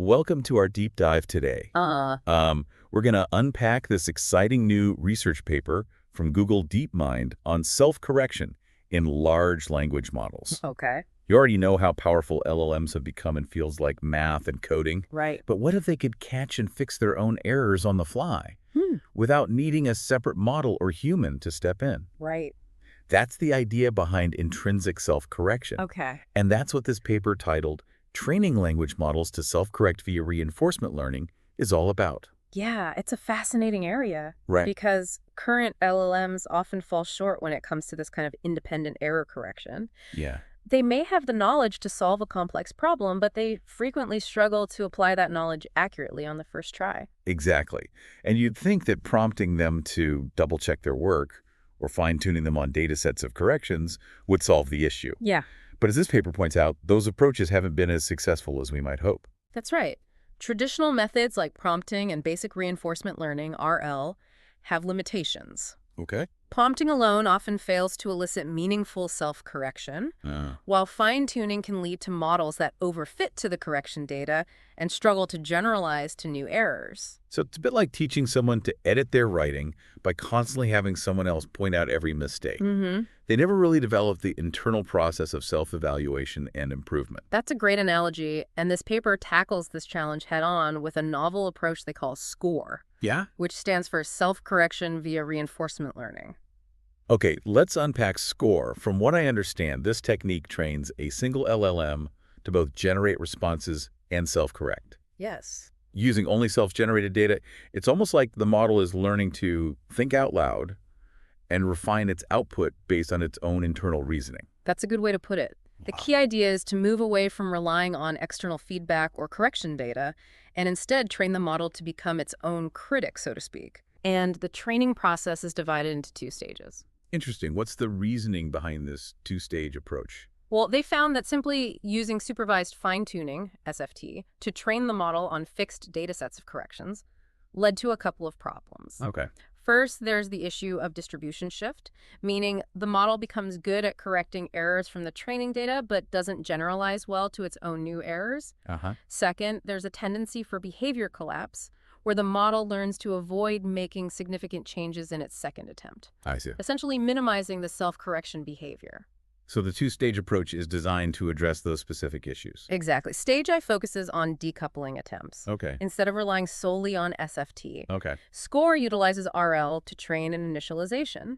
welcome to our deep dive today. We're going to unpack this exciting new research paper from Google DeepMind on self-correction in large language models. Okay. You already know how powerful LLMs have become in fields like math and coding. Right. But what if they could catch and fix their own errors on the fly without needing a separate model or human to step in? Right. That's the idea behind intrinsic self-correction. Okay. And that's what this paper titled Training Language Models to Self-Correct via Reinforcement Learning is all about. Yeah, it's a fascinating area. Right. Because current LLMs often fall short when it comes to this kind of independent error correction. Yeah. They may have the knowledge to solve a complex problem, but they frequently struggle to apply that knowledge accurately on the first try. Exactly. And you'd think that prompting them to double-check their work or fine-tuning them on data sets of corrections would solve the issue. Yeah. But as this paper points out, those approaches haven't been as successful as we might hope. That's right. Traditional methods like prompting and basic reinforcement learning, RL, have limitations. Okay. Prompting alone often fails to elicit meaningful self-correction, while fine-tuning can lead to models that overfit to the correction data and struggle to generalize to new errors. So it's a bit like teaching someone to edit their writing by constantly having someone else point out every mistake. They never really develop the internal process of self-evaluation and improvement. That's a great analogy, and this paper tackles this challenge head-on with a novel approach they call SCORE. Yeah? Which stands for self-correction via reinforcement learning. Okay, let's unpack SCORE. From what I understand, this technique trains a single LLM to both generate responses and self-correct. Yes. Using only self-generated data, it's almost like the model is learning to think out loud and refine its output based on its own internal reasoning. That's a good way to put it. The key idea is to move away from relying on external feedback or correction data and instead train the model to become its own critic, so to speak. And the training process is divided into two stages. Interesting. What's the reasoning behind this two-stage approach? Well, they found that simply using supervised fine-tuning, SFT, to train the model on fixed data sets of corrections led to a couple of problems. Okay. First, there's the issue of distribution shift, meaning the model becomes good at correcting errors from the training data but doesn't generalize well to its own new errors. Second, there's a tendency for behavior collapse, where the model learns to avoid making significant changes in its second attempt. I see. Essentially minimizing the self-correction behavior. So the two-stage approach is designed to address those specific issues. Exactly. Stage I focuses on decoupling attempts. Okay. Instead of relying solely on SFT. Okay. SCORE utilizes RL to train an initialization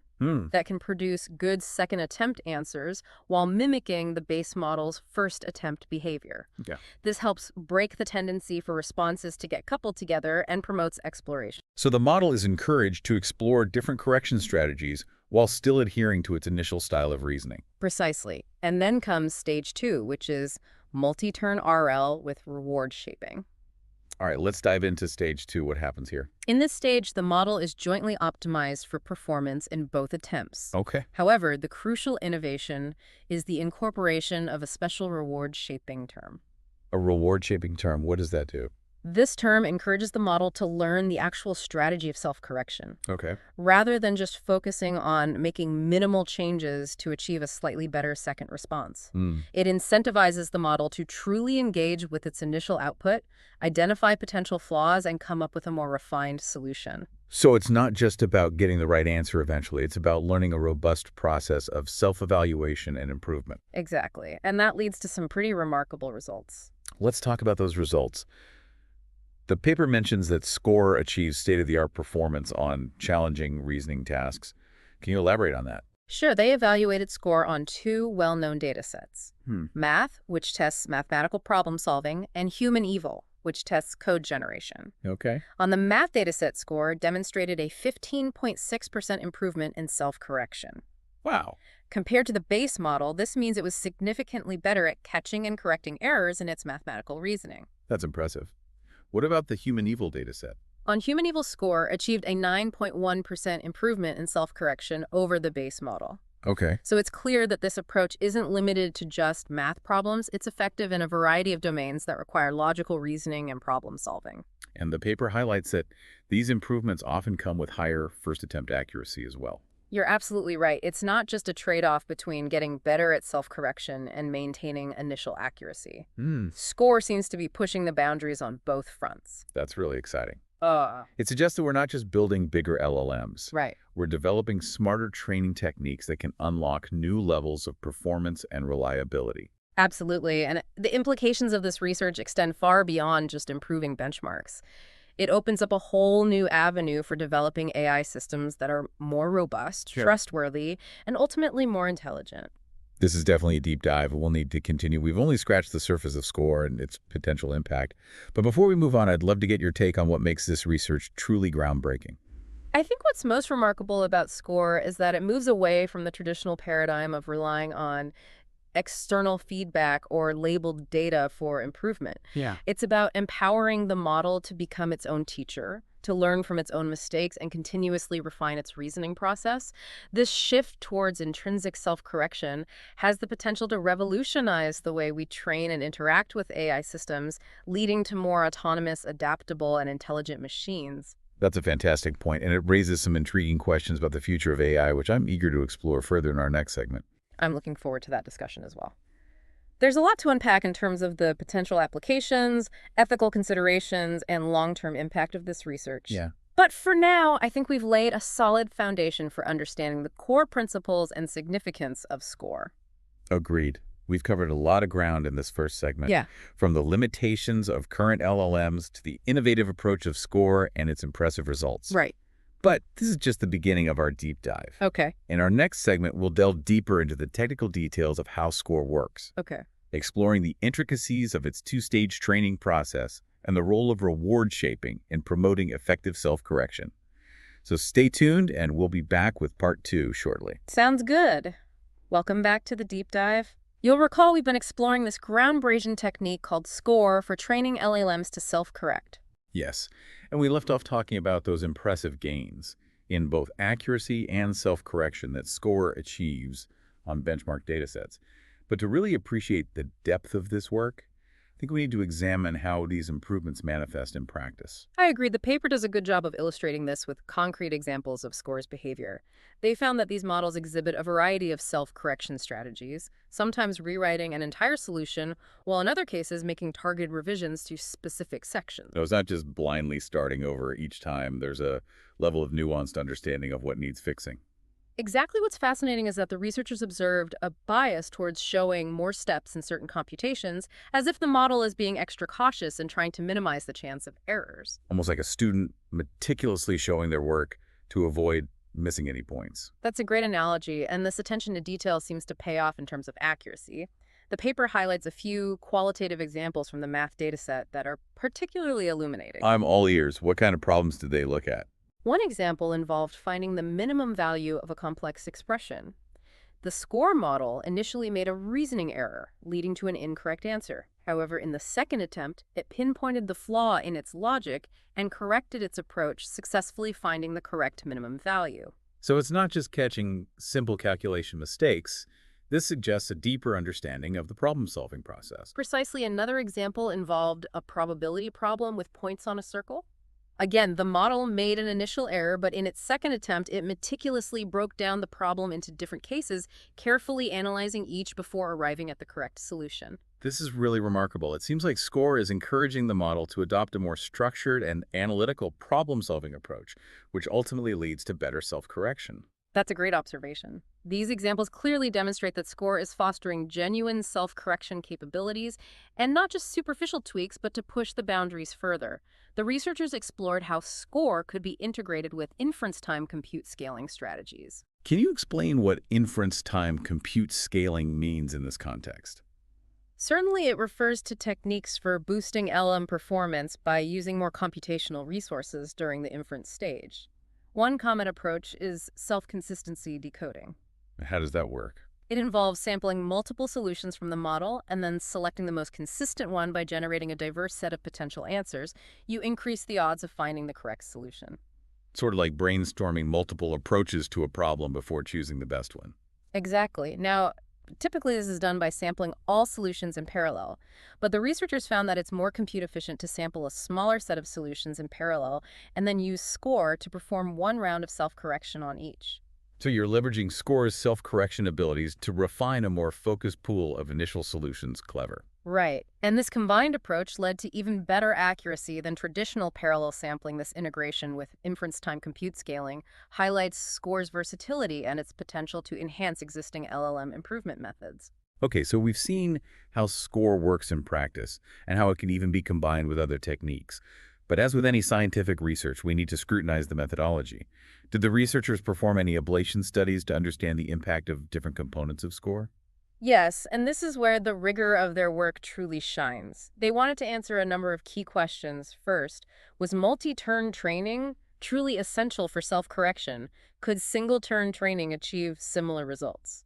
that can produce good second attempt answers while mimicking the base model's first attempt behavior. Okay. This helps break the tendency for responses to get coupled together and promotes exploration. So the model is encouraged to explore different correction strategies while still adhering to its initial style of reasoning. Precisely. And then comes stage 2, which is multi-turn RL with reward shaping. All right, let's dive into stage 2. What happens here? In this stage, the model is jointly optimized for performance in both attempts. Okay. However, the crucial innovation is the incorporation of a special reward shaping term. A reward shaping term, what does that do? This term encourages the model to learn the actual strategy of self-correction, Okay. rather than just focusing on making minimal changes to achieve a slightly better second response. It incentivizes the model to truly engage with its initial output, identify potential flaws, and come up with a more refined solution. So it's not just about getting the right answer eventually. It's about learning a robust process of self-evaluation and improvement. Exactly. And that leads to some pretty remarkable results. Let's talk about those results. The paper mentions that SCORE achieves state-of-the-art performance on challenging reasoning tasks. Can you elaborate on that? Sure, they evaluated SCORE on two well-known data sets. Math, which tests mathematical problem solving, and HumanEval, which tests code generation. Okay. On the math dataset, SCORE demonstrated a 15.6% improvement in self-correction. Wow. Compared to the base model, this means it was significantly better at catching and correcting errors in its mathematical reasoning. That's impressive. What about the HumanEval dataset? On HumanEval, SCORE achieved a 9.1% improvement in self-correction over the base model. Okay. So it's clear that this approach isn't limited to just math problems. It's effective in a variety of domains that require logical reasoning and problem solving. And the paper highlights that these improvements often come with higher first attempt accuracy as well. You're absolutely right. It's not just a trade-off between getting better at self-correction and maintaining initial accuracy. Score seems to be pushing the boundaries on both fronts. That's really exciting. Uh, It suggests that we're not just building bigger LLMs. right. We're developing smarter training techniques that can unlock new levels of performance and reliability. Absolutely. And the implications of this research extend far beyond just improving benchmarks. It opens up a whole new avenue for developing AI systems that are more robust, trustworthy, and ultimately more intelligent. This is definitely a deep dive. We'll need to continue. We've only scratched the surface of SCORE and its potential impact. But before we move on, I'd love to get your take on what makes this research truly groundbreaking. I think what's most remarkable about SCORE is that it moves away from the traditional paradigm of relying on external feedback or labeled data for improvement. Yeah. It's about empowering the model to become its own teacher, to learn from its own mistakes and continuously refine its reasoning process. This shift towards intrinsic self-correction has the potential to revolutionize the way we train and interact with AI systems, leading to more autonomous, adaptable, and intelligent machines. That's a fantastic point, and it raises some intriguing questions about the future of AI, which I'm eager to explore further in our next segment. I'm looking forward to that discussion as well. There's a lot to unpack in terms of the potential applications, ethical considerations, and long-term impact of this research. Yeah. But for now, I think we've laid a solid foundation for understanding the core principles and significance of SCORE. Agreed. We've covered a lot of ground in this first segment. Yeah. From the limitations of current LLMs to the innovative approach of SCORE and its impressive results. Right. But this is just the beginning of our deep dive. Okay. In our next segment, we'll delve deeper into the technical details of how SCORE works, Okay. exploring the intricacies of its two-stage training process and the role of reward shaping in promoting effective self-correction. So stay tuned, and we'll be back with part 2 shortly. Sounds good. Welcome back to the deep dive. You'll recall we've been exploring this groundbreaking technique called SCORE for training LLMs to self-correct. Yes, and we left off talking about those impressive gains in both accuracy and self-correction that SCORE achieves on benchmark datasets. But to really appreciate the depth of this work, I think we need to examine how these improvements manifest in practice. I agree. The paper does a good job of illustrating this with concrete examples of SCORE's behavior. They found that these models exhibit a variety of self-correction strategies, sometimes rewriting an entire solution, while in other cases making targeted revisions to specific sections. No, it's not just blindly starting over each time. There's a level of nuanced understanding of what needs fixing. Exactly what's fascinating is that the researchers observed a bias towards showing more steps in certain computations, as if the model is being extra cautious and trying to minimize the chance of errors. Almost like a student meticulously showing their work to avoid missing any points. That's a great analogy, and this attention to detail seems to pay off in terms of accuracy. The paper highlights a few qualitative examples from the math dataset that are particularly illuminating. I'm all ears. What kind of problems did they look at? One example involved finding the minimum value of a complex expression. The SCORE model initially made a reasoning error, leading to an incorrect answer. However, in the second attempt, it pinpointed the flaw in its logic and corrected its approach, successfully finding the correct minimum value. So it's not just catching simple calculation mistakes. This suggests a deeper understanding of the problem-solving process. Precisely. Another example involved a probability problem with points on a circle. Again, the model made an initial error, but in its second attempt, it meticulously broke down the problem into different cases, carefully analyzing each before arriving at the correct solution. This is really remarkable. It seems like SCORE is encouraging the model to adopt a more structured and analytical problem-solving approach, which ultimately leads to better self-correction. That's a great observation. These examples clearly demonstrate that SCORE is fostering genuine self-correction capabilities, and not just superficial tweaks, but to push the boundaries further. The researchers explored how SCORE could be integrated with inference time compute scaling strategies. Can you explain what inference time compute scaling means in this context? Certainly, it refers to techniques for boosting LM performance by using more computational resources during the inference stage. One common approach is self-consistency decoding. How does that work? It involves sampling multiple solutions from the model and then selecting the most consistent one by generating a diverse set of potential answers. You increase the odds of finding the correct solution. Sort of like brainstorming multiple approaches to a problem before choosing the best one. Exactly. Now, typically this is done by sampling all solutions in parallel, but the researchers found that it's more compute efficient to sample a smaller set of solutions in parallel and then use SCORE to perform one round of self-correction on each. So you're leveraging SCOR's self-correction abilities to refine a more focused pool of initial solutions. Clever. Right. And this combined approach led to even better accuracy than traditional parallel sampling. This integration with inference time compute scaling highlights SCOR's versatility and its potential to enhance existing LLM improvement methods. Okay, so we've seen how SCOR works in practice and how it can even be combined with other techniques. But as with any scientific research, we need to scrutinize the methodology. Did the researchers perform any ablation studies to understand the impact of different components of SCOR? Yes, and this is where the rigor of their work truly shines. They wanted to answer a number of key questions. First, was multi-turn training truly essential for self-correction? Could single-turn training achieve similar results?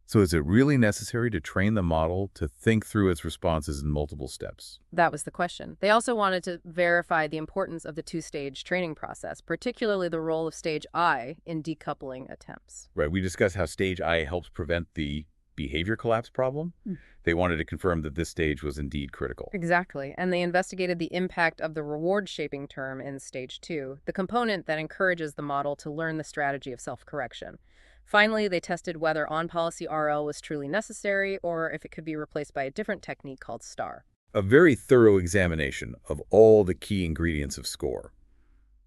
So is it really necessary to train the model to think through its responses in multiple steps? That was the question. They also wanted to verify the importance of the two-stage training process, particularly the role of stage I in decoupling attempts. Right, we discussed how stage I helps prevent the behavior collapse problem. They wanted to confirm that this stage was indeed critical. Exactly. And they investigated the impact of the reward shaping term in stage 2, the component that encourages the model to learn the strategy of self-correction. Finally, they tested whether on-policy RL was truly necessary or if it could be replaced by a different technique called STAR. A very thorough examination of all the key ingredients of SCOR.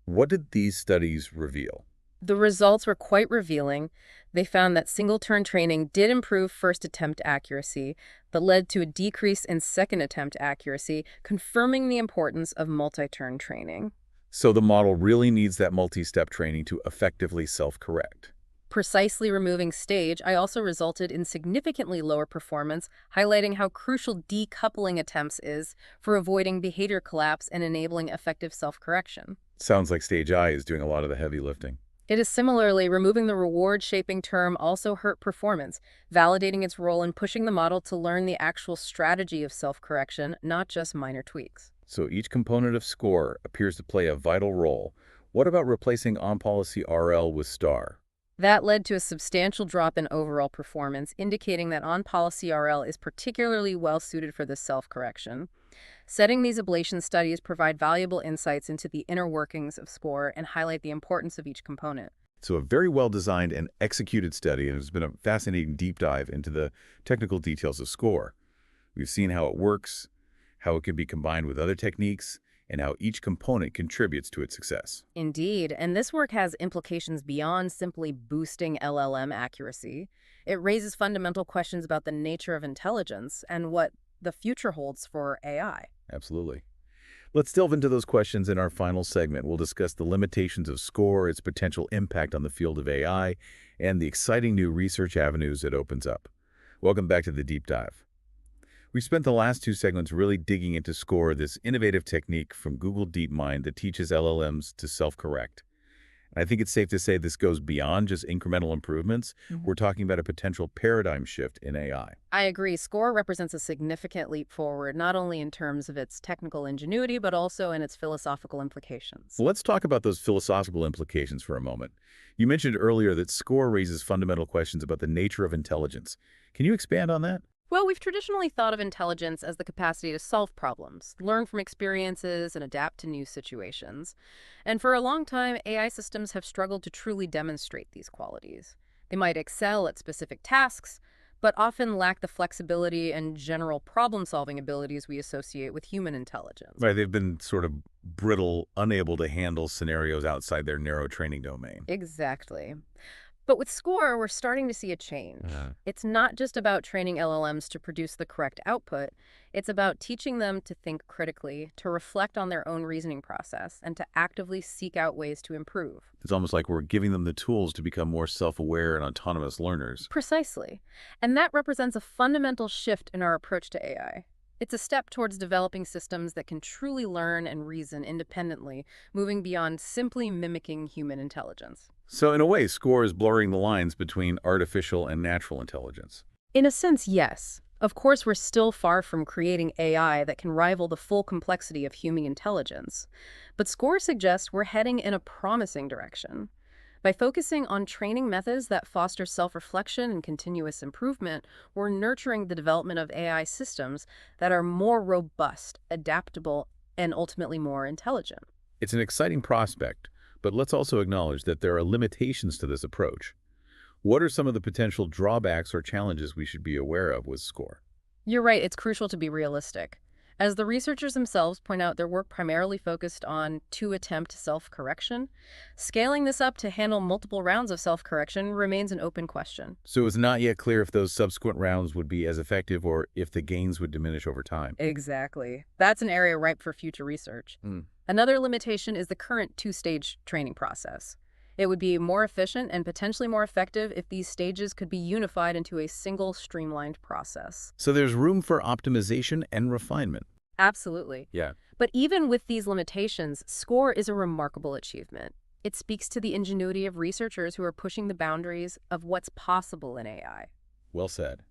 What did these studies reveal? The results were quite revealing. They found that single-turn training did improve first attempt accuracy, but led to a decrease in second attempt accuracy, confirming the importance of multi-turn training. So the model really needs that multi-step training to effectively self-correct. Precisely removing stage I also resulted in significantly lower performance, highlighting how crucial decoupling attempts is for avoiding behavior collapse and enabling effective self-correction. Sounds like stage I is doing a lot of the heavy lifting. It is similarly, removing the reward shaping term also hurt performance, validating its role in pushing the model to learn the actual strategy of self-correction, not just minor tweaks. So each component of SCOR appears to play a vital role. What about replacing on-policy RL with STAR? That led to a substantial drop in overall performance, indicating that on-policy RL is particularly well-suited for this self-correction. Setting these ablation studies provide valuable insights into the inner workings of SCOR and highlight the importance of each component. So a very well-designed and executed study, and it's been a fascinating deep dive into the technical details of SCOR. We've seen how it works, how it can be combined with other techniques, and how each component contributes to its success. Indeed, and this work has implications beyond simply boosting LLM accuracy. It raises fundamental questions about the nature of intelligence and what the future holds for AI. Absolutely. Let's delve into those questions in our final segment. We'll discuss the limitations of SCOR, its potential impact on the field of AI, and the exciting new research avenues it opens up. Welcome back to the Deep Dive. We spent the last two segments really digging into SCOR, this innovative technique from Google DeepMind that teaches LLMs to self-correct. And I think it's safe to say this goes beyond just incremental improvements. We're talking about a potential paradigm shift in AI. I agree. SCOR represents a significant leap forward, not only in terms of its technical ingenuity, but also in its philosophical implications. Well, let's talk about those philosophical implications for a moment. You mentioned earlier that SCOR raises fundamental questions about the nature of intelligence. Can you expand on that? Well, we've traditionally thought of intelligence as the capacity to solve problems, learn from experiences, and adapt to new situations. And for a long time, AI systems have struggled to truly demonstrate these qualities. They might excel at specific tasks, but often lack the flexibility and general problem-solving abilities we associate with human intelligence. Right, they've been sort of brittle, unable to handle scenarios outside their narrow training domain. Exactly. But with SCOR, we're starting to see a change. It's not just about training LLMs to produce the correct output. It's about teaching them to think critically, to reflect on their own reasoning process, and to actively seek out ways to improve. It's almost like we're giving them the tools to become more self-aware and autonomous learners. Precisely. And that represents a fundamental shift in our approach to AI. It's a step towards developing systems that can truly learn and reason independently, moving beyond simply mimicking human intelligence. So in a way, SCOR is blurring the lines between artificial and natural intelligence. In a sense, yes. Of course, we're still far from creating AI that can rival the full complexity of human intelligence. But SCOR suggests we're heading in a promising direction. By focusing on training methods that foster self-reflection and continuous improvement, we're nurturing the development of AI systems that are more robust, adaptable, and ultimately more intelligent. It's an exciting prospect, but let's also acknowledge that there are limitations to this approach. What are some of the potential drawbacks or challenges we should be aware of with SCORE? You're right, it's crucial to be realistic. As the researchers themselves point out, their work primarily focused on two-attempt self-correction. Scaling this up to handle multiple rounds of self-correction remains an open question. So it's not yet clear if those subsequent rounds would be as effective or if the gains would diminish over time. Exactly. That's an area ripe for future research. Another limitation is the current two-stage training process. It would be more efficient and potentially more effective if these stages could be unified into a single streamlined process. So there's room for optimization and refinement. Absolutely. Yeah. But even with these limitations, SCORE is a remarkable achievement. It speaks to the ingenuity of researchers who are pushing the boundaries of what's possible in AI. Well said.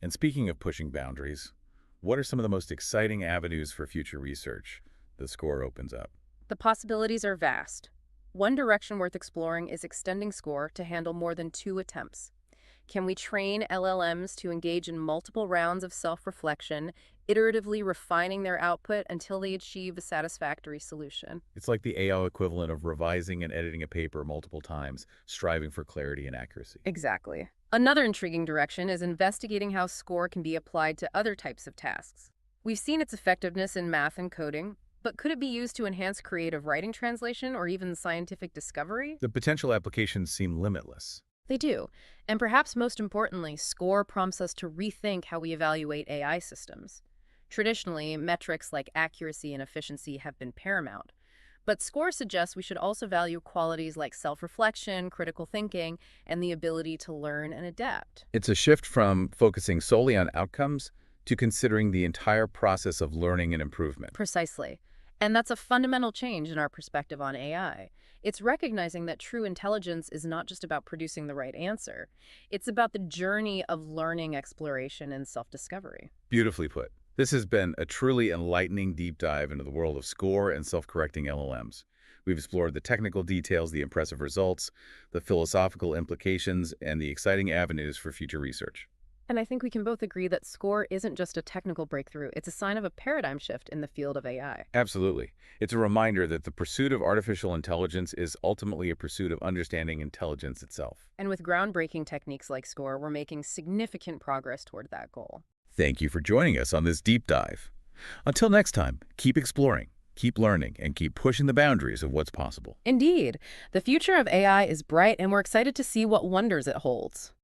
And speaking of pushing boundaries, what are some of the most exciting avenues for future research the SCORE opens up? The possibilities are vast. One direction worth exploring is extending SCORE to handle more than 2 attempts. Can we train LLMs to engage in multiple rounds of self-reflection, iteratively refining their output until they achieve a satisfactory solution? It's like the AI equivalent of revising and editing a paper multiple times, striving for clarity and accuracy. Exactly. Another intriguing direction is investigating how SCORE can be applied to other types of tasks. We've seen its effectiveness in math and coding, but could it be used to enhance creative writing translation or even scientific discovery? The potential applications seem limitless. They do. And perhaps most importantly, SCORE prompts us to rethink how we evaluate AI systems. Traditionally, metrics like accuracy and efficiency have been paramount. But SCORE suggests we should also value qualities like self-reflection, critical thinking, and the ability to learn and adapt. It's a shift from focusing solely on outcomes to considering the entire process of learning and improvement. Precisely. And that's a fundamental change in our perspective on AI. It's recognizing that true intelligence is not just about producing the right answer. It's about the journey of learning, exploration, and self-discovery. Beautifully put. This has been a truly enlightening deep dive into the world of SCORE and self-correcting LLMs. We've explored the technical details, the impressive results, the philosophical implications, and the exciting avenues for future research. And I think we can both agree that SCORE isn't just a technical breakthrough, it's a sign of a paradigm shift in the field of AI. Absolutely. It's a reminder that the pursuit of artificial intelligence is ultimately a pursuit of understanding intelligence itself. And with groundbreaking techniques like SCORE, we're making significant progress toward that goal. Thank you for joining us on this deep dive. Until next time, keep exploring, keep learning, and keep pushing the boundaries of what's possible. Indeed. The future of AI is bright, and we're excited to see what wonders it holds.